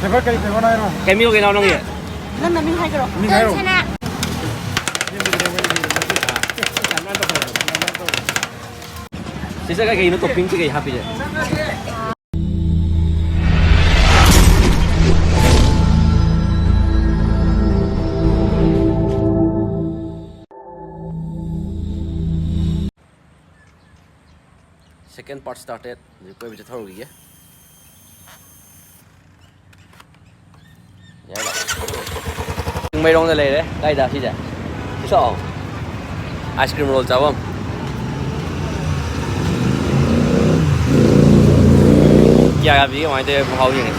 Flavor kay flavor na yun. Kay Mio kay naon nang iya. Nan na min hay karo. Min hay ro. Sana. Sisa kay ino topping kay happy je. Second part started. Koy bi thau gi ya. Nhảy lại. Mấy đông này đấy, đây đã xí chả. Xí sợ. Ice cream roll cháu không? Dạ gặp gì ngoài đây hầu như này.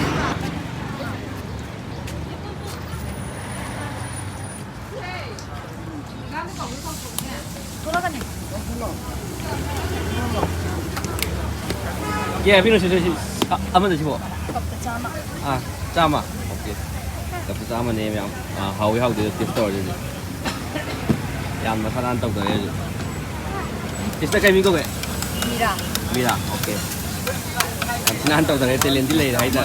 Dạ, biết rồi chị. Ăn gì bộ? À, chăm à? Ok. Gặp chăm anh em nhá. Hầu được tiếp tục rồi. Yan mà khăn tàu rồi.Ista cái mình có cái? Mira. Mira, ok. Xin ăn tàu rồi, lên đi lấy đấy đã.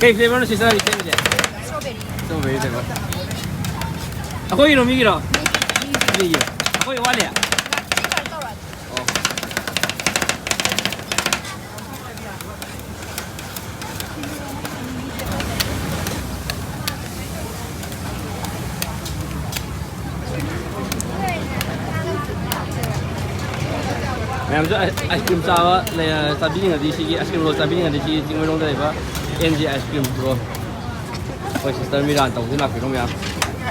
Cái flavor nó sẽ ra đi xem chứ? Strawberry. Strawberry thế cơ. Ako yun, Migi ro. Migi. Ako yun, wali à? Mẹ cho ice cream sao á, là sabi nga di sige ice cream roll sabi nga di sige chính mới đây ba, NG ice cream roll. Ôi sister mi ran tàu thế nào phải không em?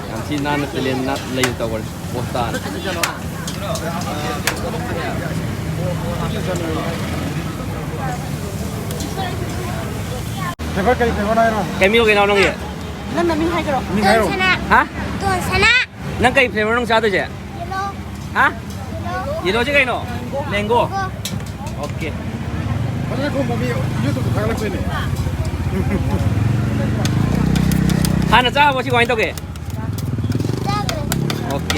Em xin ăn cái lên nát lấy tàu rồi, bột tan. Flavor kay flavor na yun. Cái miêu cái nào nông vậy? Nan na min hay karo. Min hay ro. Hả? Tuan sana. Nang cái flavor nông sao tôi chứ? Yellow. Hả? Yellow chứ cái nào? Mango. Ok. Ano kung mami YouTube ka lang ko ni. Hana cha bo si kwain to ke? Ok.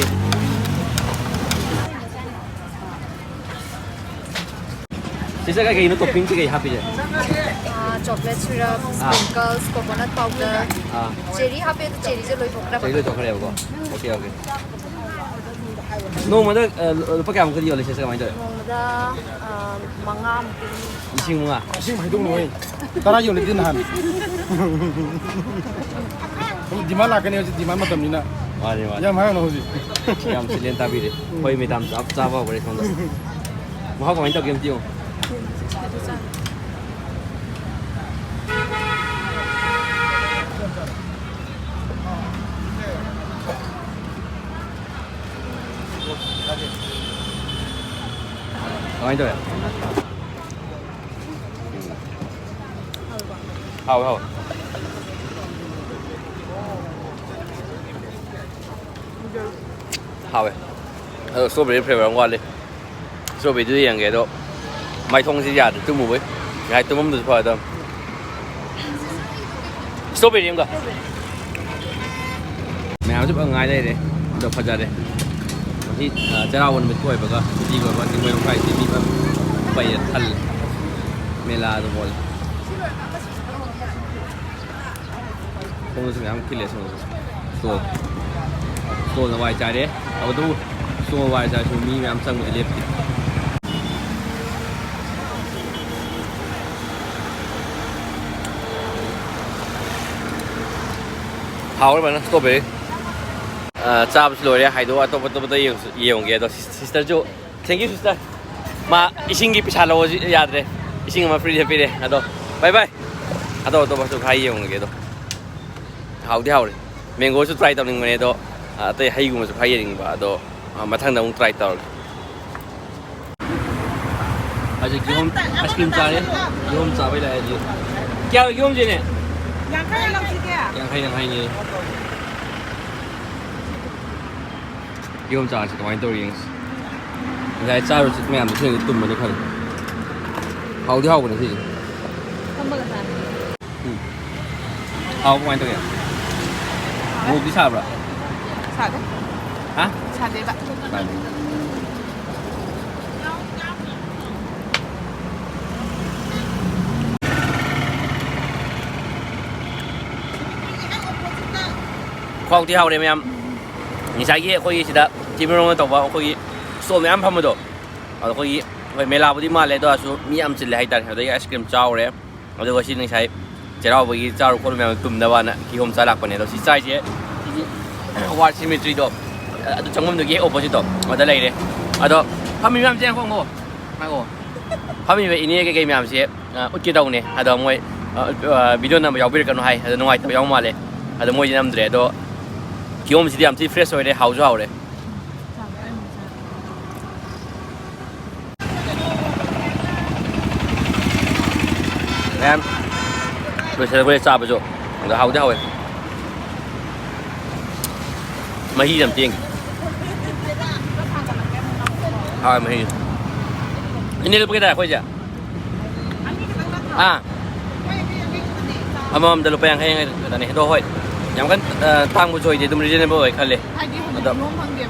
Sisa cái nó topping cái happy chứ? Chocolate syrup, sprinkles, coconut powder. Cherry happy to cherry je loi thokra. Cherry loi thokra ya ko. Ok ok. No mà đó lupa kaya mo cái gì rồi sisa kwain to? Mongda mangam. Ising mo nga. Sing mai dong noi. Tara yung lidin han. Di man la ka ni di man matam ni na. Wali wali. Yam hayo na hoji. Yam silent tabi de. Hoi me tam chap chap vào cái xong rồi. Mà họ kwain to game tiêu. Kwain to ya? Hào. Hào ấy. Strawberry flavor ngon đi. Strawberry thứ gì cái đó. Mai thông gì giả được tôi mua với. Cái tôi muốn được phải đâu. Strawberry em cơ. Mèo giúp ông ai đây đấy. Được phát ra đây. Thì cha nào mình coi bữa đi qua bên cái mấy phải thì đi vào phải thල් mela đó bol. Kung saan ang kilis mo so na wai chai de aw tu so wai chai chu mi am sang elep hào lắm bạn strawberry chạm rồi đấy hay đó tôi dùng cái đó sister jo thank you sister mà ising cái pisa lo yad đấy ising mà free happy đấy đó bye bye đó tôi bắt đầu hay dùng cái đó hào thì hào đấy mình có try tao những cái đó tôi hay dùng một hay những cái đó mà thằng nào cũng try tao aja gihom ice cream cha đấy gihom cha vậy là gì kêu gihom gì nè yang hay nhỉ gihom cha chỉ có mấy đôi riêng này cha rồi mấy anh được chơi tụm mà được không hào thì hào cái gì không bao giờ hào mấy đôi à mua cái sao rồi sao đấy hả sao đấy bạn ꯈ꯭ꯋꯥꯎ ꯇꯤ ꯍꯥꯎꯔꯦ ꯃꯌꯥꯝ ꯉꯁꯥꯏꯒꯤ ꯑꯩꯈꯣꯏꯒꯤ ꯁꯤꯗ ꯇꯤꯃꯔꯣꯡꯅ ꯇꯧꯕ ꯑꯩꯈꯣꯏꯒꯤ stall ꯃꯌꯥꯝ ꯐꯝꯕꯗꯣ ꯑꯗꯣ ꯑꯩꯈꯣꯏꯒꯤ ꯍꯣꯏ ꯃꯦꯂꯥꯕꯨꯗꯤ ꯃꯥꯜꯂꯦ ꯑꯗꯨ ꯑꯣꯏꯔꯁꯨ ꯃꯤ ꯌꯥꯝ ꯆꯤꯜꯂꯦ ꯍꯥꯏꯇꯥꯔꯦ ꯑꯗꯒꯤ ꯑꯥꯏꯁ ꯀ꯭ꯔꯤꯝ ꯆꯥꯎꯔꯦ ꯑꯗꯨꯒ ꯁꯤ ꯉꯁꯥꯏ ꯆꯩꯔꯥꯎꯕꯒꯤ ꯆꯥꯔꯨ ꯈꯣꯠꯂꯨ ꯃꯌꯥꯝ ꯇꯨꯝꯅꯕꯅ ꯀꯤꯍꯣꯝ ꯆꯥ ꯂꯥꯛꯄꯅꯦ ꯑꯗꯣ ꯁꯤ ꯆꯥꯏꯁꯦ ꯁꯤꯒꯤ ꯋꯥꯔ ꯁꯤꯃꯤꯇ꯭ꯔꯤꯗꯣ ꯑꯗꯨ ꯆꯪꯐꯝꯗꯨꯒꯤ ꯍꯦꯛ ꯑꯣꯄꯣꯖꯤꯠꯇꯣ ꯑꯗ ꯂꯩꯔꯦ ꯑꯗꯣ ꯐꯝꯃꯤ ꯃꯌꯥꯝꯁꯦ ꯉꯥꯏꯈꯣ ꯉꯥꯏꯈꯣ ꯐꯝꯃꯤꯕ ꯏꯅꯦ ꯀꯩꯀꯩ ꯃꯌꯥꯝꯁꯦ ꯎꯠꯀꯦ ꯇꯧꯅꯦ ꯑꯗꯣ ꯃꯣꯏ ꯚꯤꯗꯤꯑꯣ ꯅꯝꯕ ꯌꯥꯎꯕꯤꯔꯛꯀꯅꯨ ꯍꯥꯏ ꯑꯗꯣ ꯅꯨꯡꯉꯥꯏꯇꯕ ꯌꯥꯎ ꯃꯥꯜꯂꯦ ꯑꯗꯣ ꯃꯣꯏꯗꯤ ꯅꯝꯗ꯭ꯔꯦ ꯑꯗꯣ ꯀꯤꯍꯣꯝꯁꯤꯗꯤ ꯌꯥꯝ ꯊꯤ ꯐ꯭ꯔꯦꯁ ꯑꯣꯏꯔꯦ ꯍꯥꯎꯁꯨ ꯍꯥꯎꯔꯦ ꯃꯌꯥꯝ ꯂꯣꯏꯁꯤꯜꯂꯛꯄꯩ ꯆꯥꯕꯁꯨ ꯑꯗꯣ ꯍꯥꯎꯗꯤ ꯍꯥꯎꯋꯦ ꯃꯍꯤ ꯌꯥꯝ ꯇꯦꯡꯉꯤ ꯍꯥꯎꯋꯦ ꯃꯍꯤ ꯏꯅꯦ ꯂꯨꯄꯥ ꯀꯌꯥ ꯑꯩꯈꯣꯏꯁꯦ ꯑꯃꯃꯝꯗ ꯂꯨꯄꯥ 50 ꯈꯛꯇꯅꯦ ꯑꯗꯣ ꯍꯣꯏ ꯌꯥꯝ ꯀꯟꯅ ꯇꯥꯡꯕꯁꯨ ꯑꯣꯏꯗꯦ ꯑꯗꯨꯝ ꯔꯤꯖꯅꯦꯕꯜ ꯑꯣꯏ ꯈꯜꯂꯦ ꯑꯗꯣ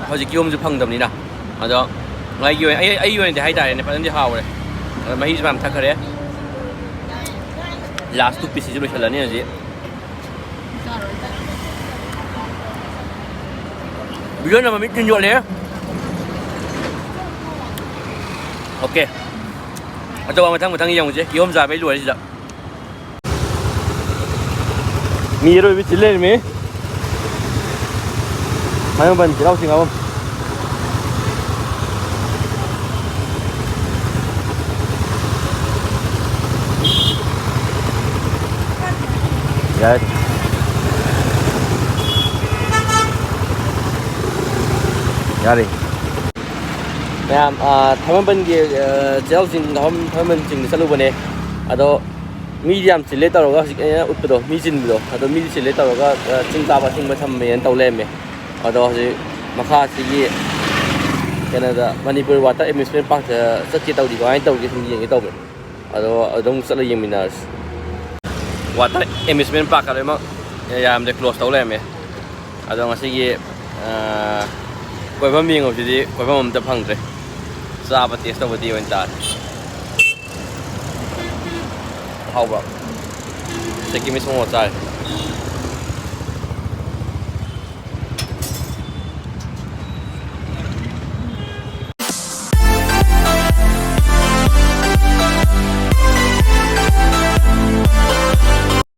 ꯍꯧꯖꯤꯛ ꯀꯤꯍꯣꯝꯁꯨ ꯐꯪꯗꯕꯅꯤꯅ ꯑꯗꯣ ꯑꯩꯒꯤ ꯑꯣꯏꯅꯗꯤ ꯍꯥꯏꯇꯥꯔꯦꯅꯦ ꯐꯖꯅꯗꯤ ꯍꯥꯎꯔꯦ ꯑꯗꯣ ꯃꯍꯤꯁꯨ ꯃꯌꯥꯝ ꯊꯛꯈ꯭ꯔꯦ ꯂꯥꯁ 2 ꯄꯤꯁꯁꯤꯁꯨ ꯂꯣꯏꯁꯤꯜꯂꯅꯤ ꯍꯧꯖꯤꯛ ꯚꯤꯗꯤꯑꯣ ꯅꯝꯕ ꯃꯤꯠ ꯇꯤꯟ ꯌꯣꯠꯂꯦ ꯑꯣꯀꯦ ꯑꯇꯣꯞꯄ ꯃꯊꯪ ꯌꯦꯡꯉꯨꯁꯦ ꯀꯤꯍꯣꯝ ꯆꯥꯕꯩ ꯂꯣꯏꯔꯦ ꯁꯤꯗ ꯃꯤ ꯑꯔꯣꯏꯕꯤ ꯆꯤꯜ ꯂꯩꯔꯝꯃꯤ ꯃꯥꯏꯌꯣꯡꯕꯟ ꯆꯩꯔꯥꯎ ꯆꯤꯡꯉꯥꯐꯝ ꯌꯥꯔꯦ ꯌꯥꯔꯦ ꯃꯌꯥꯝ ꯊꯥꯡꯃꯩꯕꯟꯒꯤ ꯆꯩꯔꯥꯎ ꯆꯤꯡ ꯊꯥꯡꯃꯩꯕꯟ ꯆꯤꯡꯗ ꯆꯠꯂꯨꯕꯅꯦ ꯑꯗꯣ ꯃꯤꯗꯤ ꯌꯥꯝ ꯆꯤꯜꯂꯦ ꯇꯧꯔꯒ ꯍꯧꯖꯤꯛ ꯑꯩꯅ ꯎꯠꯄꯗꯣ ꯃꯤ ꯆꯤꯟꯕꯗꯣ ꯑꯗꯣ ꯃꯤꯗꯤ ꯆꯤꯜꯂꯦ ꯇꯧꯔꯒ ꯆꯤꯡ ꯀꯥꯕ ꯑꯊꯤꯡꯕ ꯊꯝꯃꯦꯅ ꯇꯧ ꯂꯩꯔꯝꯃꯦ ꯑꯗꯣ ꯍꯧꯖꯤꯛ ꯃꯈꯥꯁꯤꯒꯤ ꯀꯩꯅꯣꯗ ꯃꯅꯤꯄꯨꯔ ꯋꯥꯇꯔ ꯑꯦꯃ꯭ꯌꯨꯁꯃꯦꯟ ꯄꯥꯔꯛꯇ ꯆꯠꯀꯦ ꯇꯧꯔꯤ ꯀꯃꯥꯏꯅ ꯇꯧꯒꯦ ꯁꯨꯝ ꯌꯦꯡꯒꯦ ꯇꯧꯕꯅꯦ ꯑꯗꯣ ꯑꯗꯨꯝ ꯆꯠꯂ ꯌꯦꯡꯃꯤꯟꯅꯔꯁꯤ ꯋꯥꯇꯔ ꯑꯦꯃ꯭ꯌꯨꯁꯃꯦꯟ ꯄꯥꯔꯛꯀ ꯂꯣꯏꯅꯃꯛ ꯌꯥꯝꯅ ꯀ꯭ꯂꯣꯖ ꯇꯧ ꯂꯩꯔꯝꯃꯦ ꯑꯗꯣ ꯉꯁꯤꯒꯤ ꯀꯣꯏꯐꯝ ꯌꯦꯡꯉꯨꯕꯁꯤꯗꯤ ꯀꯣꯏꯐꯝ ꯑꯝꯇ ꯐꯪꯗ꯭ꯔꯦ ꯆꯥꯕ ꯇꯦꯁ ꯇꯧꯕꯗꯤ ꯑꯣꯏꯅ ꯇꯥꯔꯦ ꯍꯥꯎꯕ꯭ꯔꯣ ꯆꯦꯛꯀꯤ ꯃꯤꯁ ꯃꯣꯃꯣ ꯆꯥꯔꯦ